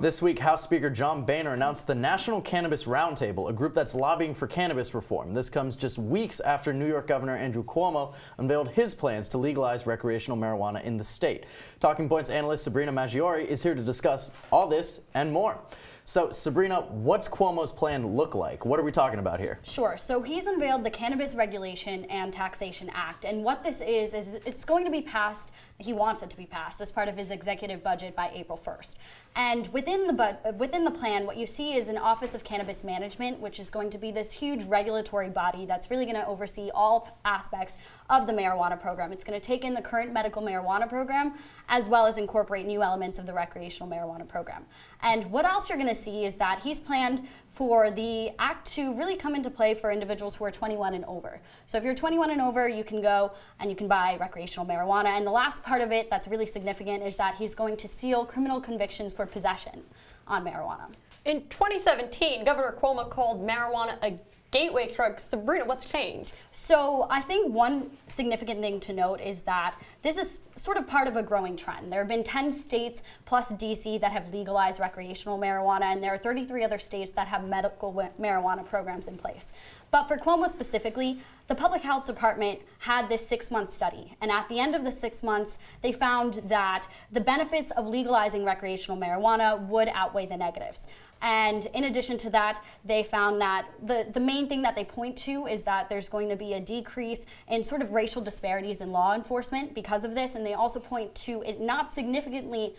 This week, House Speaker John Boehner announced the National Cannabis Roundtable, a group that's lobbying for cannabis reform. This comes just weeks after New York Governor Andrew Cuomo unveiled his plans to legalize recreational marijuana in the state. Talking Points analyst Sabrina Maggiore is here to discuss all this and more. So, Sabrina, what's Cuomo's plan look like? What are we talking about here? Sure. So he's unveiled the Cannabis Regulation and Taxation Act, and what this is it's going to be passed. He wants it to be passed as part of his executive budget by April 1st. And within the plan, what you see is an Office of Cannabis Management, which is going to be this huge regulatory body that's really going to oversee all aspects of the marijuana program. It's going to take in the current medical marijuana program as well as incorporate new elements of the recreational marijuana program. And what else you're going to see is that he's planned for the act to really come into play for individuals who are 21 and over. So if you're 21 and over, you can go and you can buy recreational marijuana. And the last part of it that's really significant is that he's going to seal criminal convictions for possession on marijuana. In 2017, Governor Cuomo called marijuana a gateway drug. Sabrina, what's changed? So I think one significant thing to note is that this is sort of part of a growing trend. There have been 10 states plus DC that have legalized recreational marijuana, and there are 33 other states that have medical marijuana programs in place. But for Cuomo specifically, the Public Health Department had this 6-month study, and at the end of the 6 months, they found that the benefits of legalizing recreational marijuana would outweigh the negatives. And in addition to that, they found that the main thing that they point to is that there's going to be a decrease in sort of racial disparities in law enforcement because of this, and they also point to it not significantly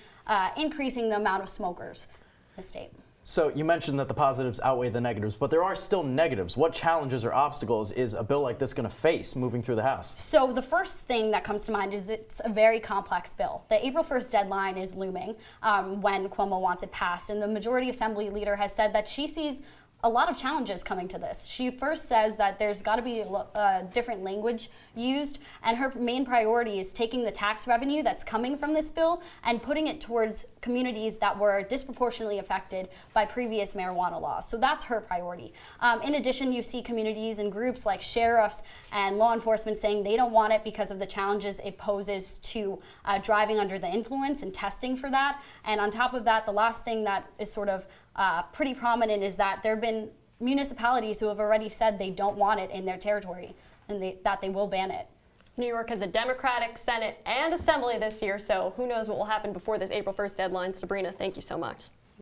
increasing the amount of smokers in the state. So you mentioned that the positives outweigh the negatives, but there are still negatives. What challenges or obstacles is a bill like this going to face moving through the House? So the first thing that comes to mind is it's a very complex bill. The April 1st deadline is looming when Cuomo wants it passed, and the majority assembly leader has said that she sees a lot of challenges coming to this. She first says that there's got to be different language used, and her main priority is taking the tax revenue that's coming from this bill and putting it towards communities that were disproportionately affected by previous marijuana laws. So that's her priority. In addition, you see communities and groups like sheriffs and law enforcement saying they don't want it because of the challenges it poses to driving under the influence and testing for that. And on top of that, the last thing that is sort of pretty prominent is that there have been municipalities who have already said they don't want it in their territory and that they will ban it. New York has a Democratic Senate and Assembly this year, so who knows what will happen before this April 1st deadline. Sabrina, thank you so much.